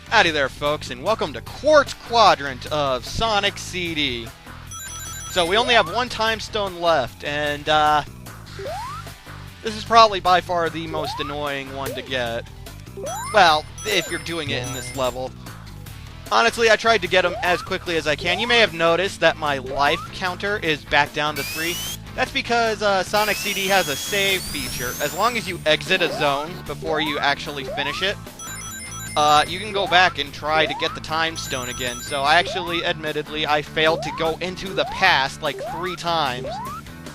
Howdy there, folks, and welcome to Quartz Quadrant of Sonic CD. So we only have one time stone left, and this is probably by far the most annoying one to get. Well, if you're doing it in this level. Honestly, I tried to get them as quickly as I can. You may have noticed that my life counter is back down to 3. That's because Sonic CD has a save feature. As long as you exit a zone before you actually finish it, you can go back and try to get the time stone again. So I actually, admittedly, I failed to go into the past like 3 times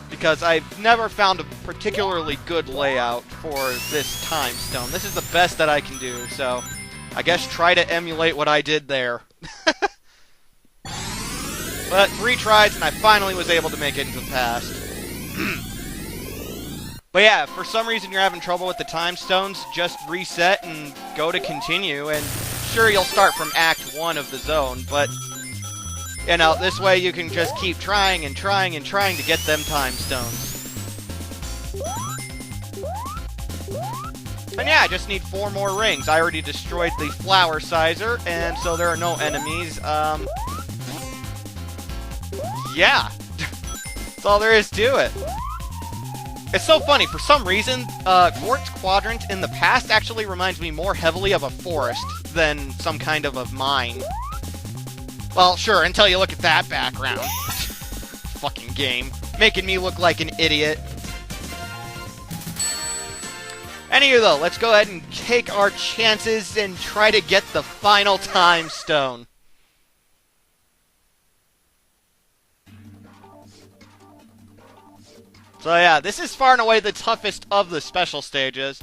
because I've never found a particularly good layout for this time stone. This is the best that I can do, so I guess try to emulate what I did there. But 3 tries and I finally was able to make it into the past. But yeah, if for some reason you're having trouble with the time stones, just reset and go to continue, and sure, you'll start from Act 1 of the zone, but, you know, this way you can just keep trying and trying and trying to get them time stones. And yeah, I just need 4 more rings. I already destroyed the flower sizer, and so there are no enemies. Yeah. That's all there is to it. It's so funny, for some reason, Quartz Quadrant in the past actually reminds me more heavily of a forest than some kind of a mine. Well, sure, until you look at that background. Fucking game. Making me look like an idiot. Anywho, though, let's go ahead and take our chances and try to get the final time stone. So yeah, this is far and away the toughest of the special stages.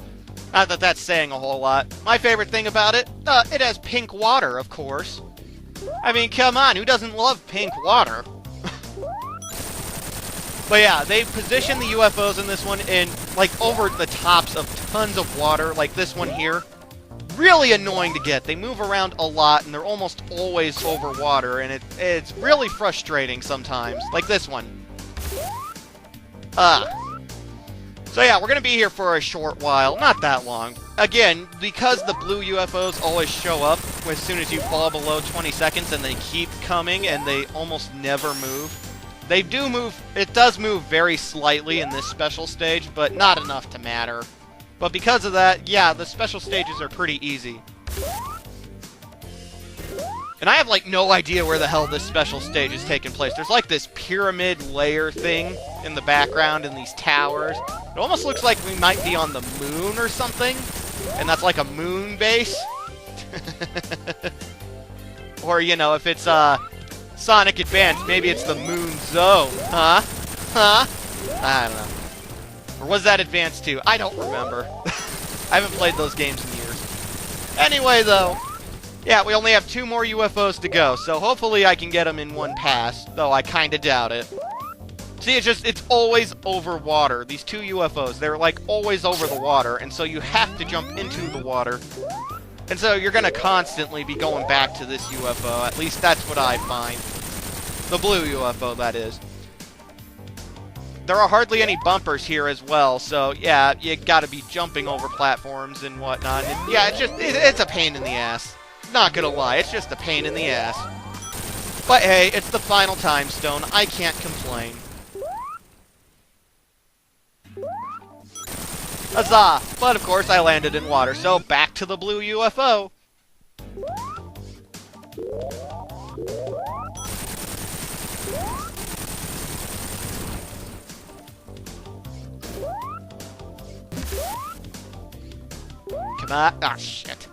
Not that that's saying a whole lot. My favorite thing about it, it has pink water, of course. I mean, come on, who doesn't love pink water? But yeah, they position the UFOs in this one in, like, over the tops of tons of water, like this one here. Really annoying to get. They move around a lot, and they're almost always over water, and it's really frustrating sometimes. Like this one. So yeah, we're gonna be here for a short while, not that long. Again, because the blue UFOs always show up as soon as you fall below 20 seconds, and they keep coming, and they almost never move. They do move, it does move very slightly in this special stage, but not enough to matter. But because of that, yeah, the special stages are pretty easy. And I have, like, no idea where the hell this special stage is taking place. There's, like, this pyramid layer thing in the background in these towers. It almost looks like we might be on the moon or something. And that's, like, a moon base. Or, you know, if it's, Sonic Advance, maybe it's the moon zone. Huh? Huh? I don't know. Or was that Advance 2? I don't remember. I haven't played those games in years. Anyway, though. Yeah, we only have 2 more UFOs to go, so hopefully I can get them in one pass, though I kinda doubt it. See, it's always over water. These 2 UFOs, they're like always over the water, and so you have to jump into the water. And so you're gonna constantly be going back to this UFO, at least that's what I find. The blue UFO, that is. There are hardly any bumpers here as well, so yeah, you gotta be jumping over platforms and whatnot. And yeah, it's a pain in the ass. Not gonna lie, it's just a pain in the ass. But hey, it's the final time stone. I can't complain. Huzzah! But of course I landed in water, so back to the blue UFO. Come on. Ah, shit.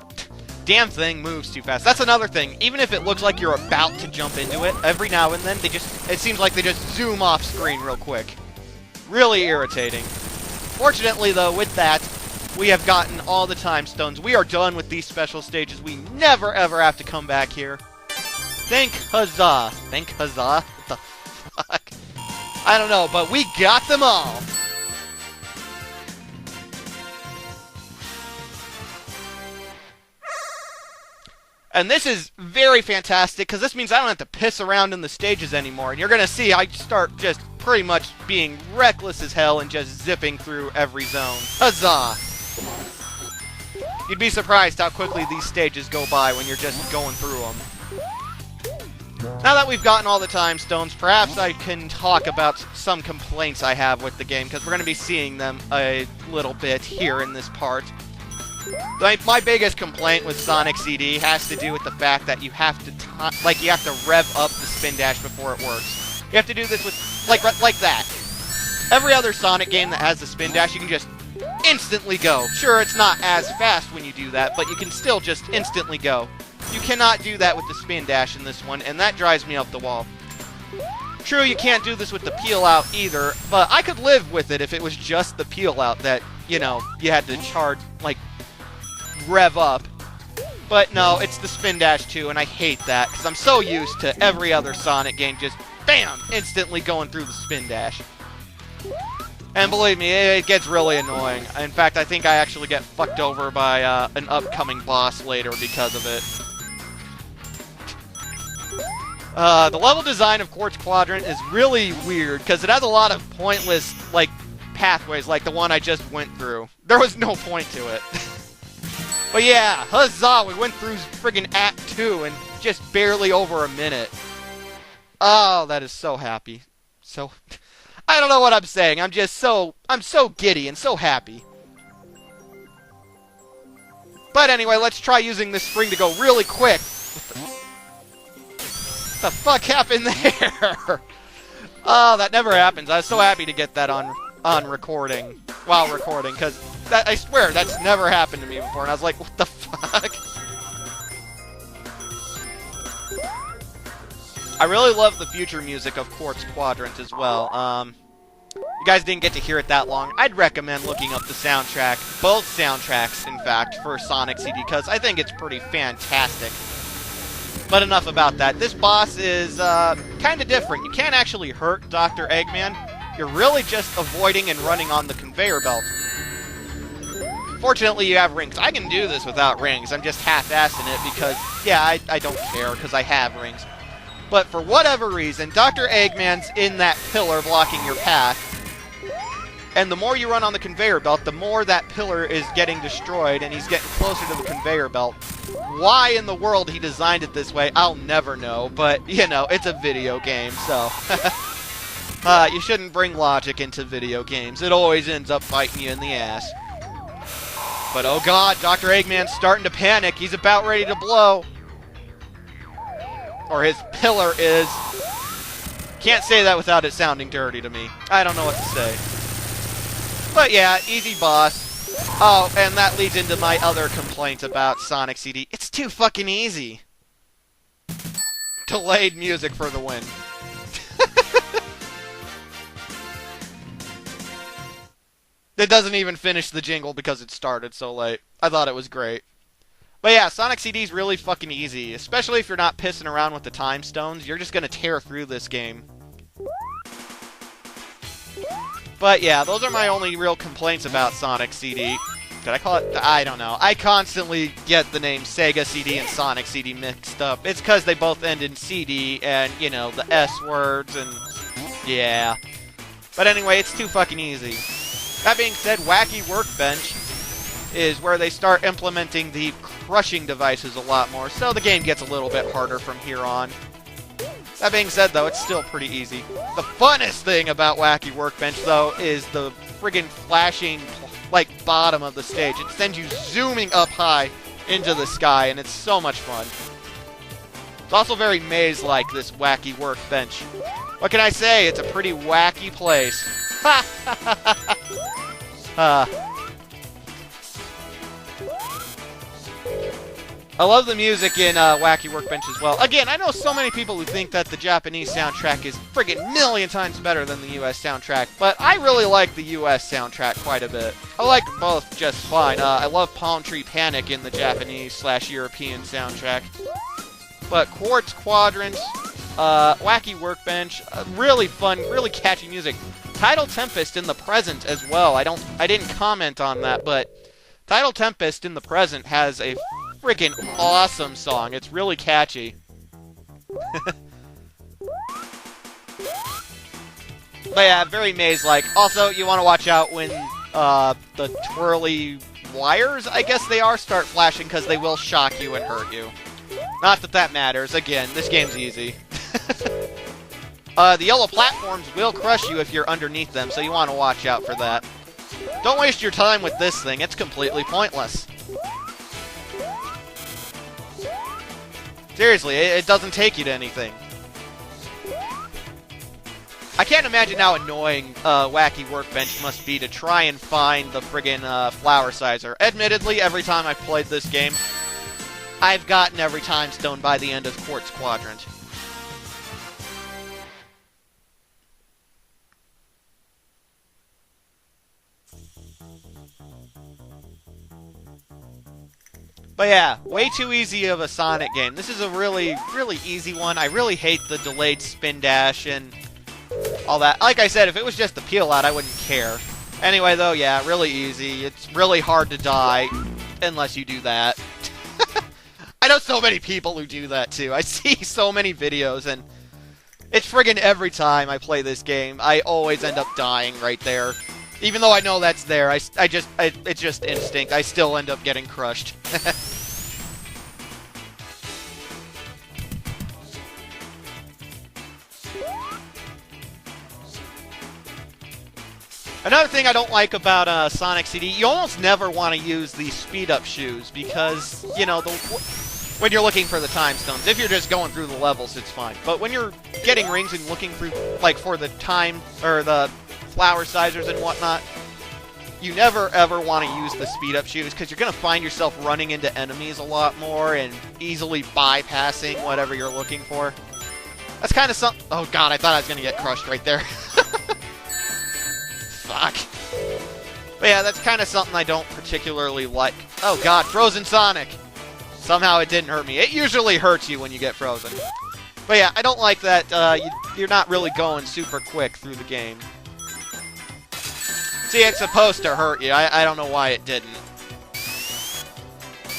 Damn thing moves too fast. That's another thing. Even if it looks like you're about to jump into it, every now and then it seems like they just zoom off screen real quick. Really irritating. Fortunately, though, with that, we have gotten all the time stones. We are done with these special stages. We never ever have to come back here. Thank Huzzah. Thank Huzzah? What the fuck? I don't know, but we got them all. And this is very fantastic, because this means I don't have to piss around in the stages anymore. And you're going to see I start just pretty much being reckless as hell and just zipping through every zone. Huzzah! You'd be surprised how quickly these stages go by when you're just going through them. Now that we've gotten all the time stones, perhaps I can talk about some complaints I have with the game, because we're going to be seeing them a little bit here in this part. My biggest complaint with Sonic CD has to do with the fact that you have to rev up the spin dash before it works. You have to do this with like that. Every other Sonic game that has the spin dash, you can just instantly go. Sure, it's not as fast when you do that, but you can still just instantly go. You cannot do that with the spin dash in this one, and that drives me up the wall. True, you can't do this with the peel out either, but I could live with it if it was just the peel out that, you know, you had to charge, like, rev up. But no, it's the spin dash too, and I hate that, because I'm so used to every other Sonic game just, bam, instantly going through the spin dash. And believe me, it gets really annoying. In fact, I think I actually get fucked over by an upcoming boss later because of it. The level design of Quartz Quadrant is really weird, because it has a lot of pointless, like, pathways, like the one I just went through. There was no point to it. But yeah, huzzah, we went through friggin' Act 2 in just barely over a minute. Oh, that is so happy. So, I don't know what I'm saying. I'm so giddy and so happy. But anyway, let's try using this spring to go really quick. What the fuck happened there? Oh, that never happens. I was so happy to get that on recording, while recording, because I swear that's never happened to me before, and I was like, what the fuck? I really love the future music of Quartz Quadrant as well. You guys didn't get to hear it that long. I'd recommend looking up the soundtrack, both soundtracks, in fact, for Sonic CD, because I think it's pretty fantastic. But enough about that. This boss is kind of different. You can't actually hurt Dr. Eggman. You're really just avoiding and running on the conveyor belt. Fortunately, you have rings. I can do this without rings. I'm just half-assing it because, yeah, I don't care because I have rings. But for whatever reason, Dr. Eggman's in that pillar blocking your path. And the more you run on the conveyor belt, the more that pillar is getting destroyed, and he's getting closer to the conveyor belt. Why in the world he designed it this way, I'll never know. But, you know, it's a video game, so... you shouldn't bring logic into video games. It always ends up biting you in the ass. But oh god, Dr. Eggman's starting to panic. He's about ready to blow. Or his pillar is. Can't say that without it sounding dirty to me. I don't know what to say. But yeah, easy boss. Oh, and that leads into my other complaint about Sonic CD. It's too fucking easy. Delayed music for the win. It doesn't even finish the jingle because it started so late. I thought it was great. But yeah, Sonic CD is really fucking easy. Especially if you're not pissing around with the time stones. You're just going to tear through this game. But yeah, those are my only real complaints about Sonic CD. Did I call it? I don't know. I constantly get the name Sega CD and Sonic CD mixed up. It's because they both end in CD and, you know, the S words and... yeah. But anyway, it's too fucking easy. That being said, Wacky Workbench is where they start implementing the crushing devices a lot more, so the game gets a little bit harder from here on. That being said, though, it's still pretty easy. The funnest thing about Wacky Workbench, though, is the friggin' flashing, like, bottom of the stage. It sends you zooming up high into the sky, and it's so much fun. It's also very maze-like, this Wacky Workbench. What can I say? It's a pretty wacky place. Ha ha ha ha ha! I love the music in Wacky Workbench as well. Again, I know so many people who think that the Japanese soundtrack is friggin' million times better than the US soundtrack, but I really like the US soundtrack quite a bit. I like both just fine. I love Palm Tree Panic in the Japanese/European soundtrack. But Quartz Quadrant, Wacky Workbench, really fun, really catchy music. Tidal Tempest in the present as well. I didn't comment on that, but Tidal Tempest in the present has a freaking awesome song. It's really catchy. But yeah, very maze-like. Also, you want to watch out when the twirly wires, I guess they are, start flashing because they will shock you and hurt you. Not that that matters. Again, this game's easy. The yellow platforms will crush you if you're underneath them, so you want to watch out for that. Don't waste your time with this thing. It's completely pointless. Seriously, it doesn't take you to anything. I can't imagine how annoying Wacky Workbench must be to try and find the friggin' flower sizer. Admittedly, every time I've played this game, I've gotten every time stone by the end of Quartz Quadrant. But yeah, way too easy of a Sonic game. This is a really, really easy one. I really hate the delayed spin dash and all that. Like I said, if it was just the peel out, I wouldn't care. Anyway, though, yeah, really easy. It's really hard to die unless you do that. I know so many people who do that, too. I see so many videos, and it's friggin' every time I play this game, I always end up dying right there. Even though I know that's there, it's just instinct. I still end up getting crushed. Another thing I don't like about Sonic CD, you almost never want to use these speed-up shoes because, you know, when you're looking for the time stones. If you're just going through the levels, it's fine. But when you're getting rings and looking through, like, for the time, or the flower sizers and whatnot, you never ever want to use the speed-up shoes because you're going to find yourself running into enemies a lot more and easily bypassing whatever you're looking for. That's kind of something... Oh god, I thought I was going to get crushed right there. Fuck. But yeah, that's kind of something I don't particularly like. Oh god, Frozen Sonic! Somehow it didn't hurt me. It usually hurts you when you get frozen. But yeah, I don't like that you're not really going super quick through the game. See, it's supposed to hurt you. I don't know why it didn't.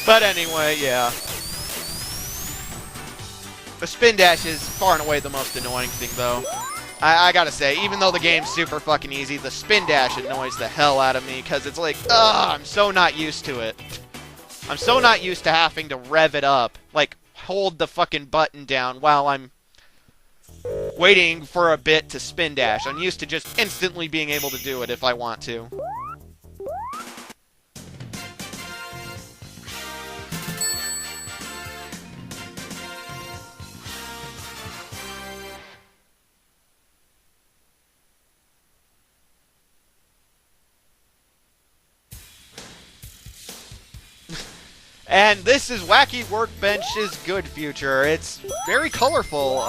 But anyway, yeah. The spin dash is far and away the most annoying thing, though. I gotta say, even though the game's super fucking easy, the spin dash annoys the hell out of me, because it's like, ugh, I'm so not used to it. I'm so not used to having to rev it up. Like, hold the fucking button down while I'm waiting for a bit to spin dash. I'm used to just instantly being able to do it if I want to. And this is Wacky Workbench's good future. It's very colorful.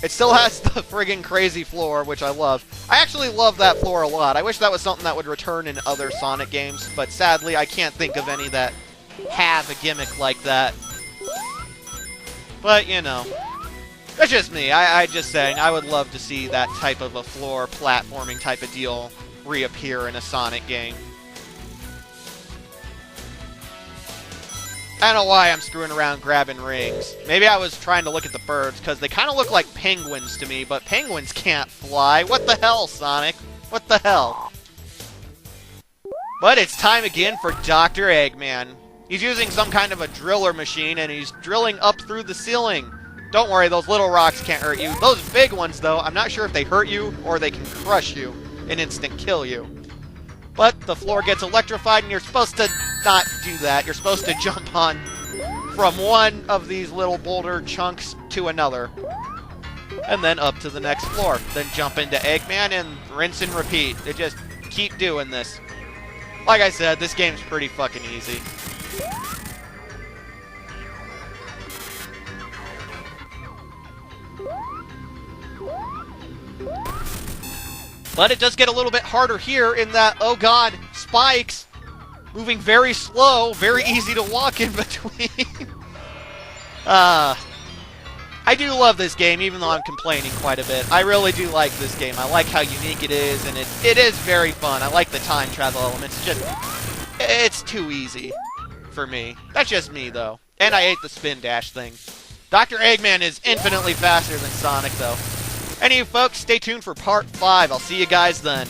It still has the friggin' crazy floor, which I love. I actually love that floor a lot. I wish that was something that would return in other Sonic games, but sadly I can't think of any that have a gimmick like that. But, you know, that's just me. I just saying, I would love to see that type of a floor platforming type of deal reappear in a Sonic game. I don't know why I'm screwing around grabbing rings. Maybe I was trying to look at the birds, because they kind of look like penguins to me, but penguins can't fly. What the hell, Sonic? What the hell? But it's time again for Dr. Eggman. He's using some kind of a driller machine, and he's drilling up through the ceiling. Don't worry, those little rocks can't hurt you. Those big ones, though, I'm not sure if they hurt you, or they can crush you and instant kill you. But the floor gets electrified, and you're supposed to not do that. You're supposed to jump on from one of these little boulder chunks to another. And then up to the next floor. Then jump into Eggman and rinse and repeat. They just keep doing this. Like I said, this game's pretty fucking easy. But it does get a little bit harder here in that, oh god, spikes! Moving very slow, very easy to walk in between. I do love this game, even though I'm complaining quite a bit. I really do like this game. I like how unique it is, and it is very fun. I like the time travel elements. It's too easy for me. That's just me, though. And I hate the spin dash thing. Dr. Eggman is infinitely faster than Sonic, though. Anyway, folks, stay tuned for Part 5. I'll see you guys then.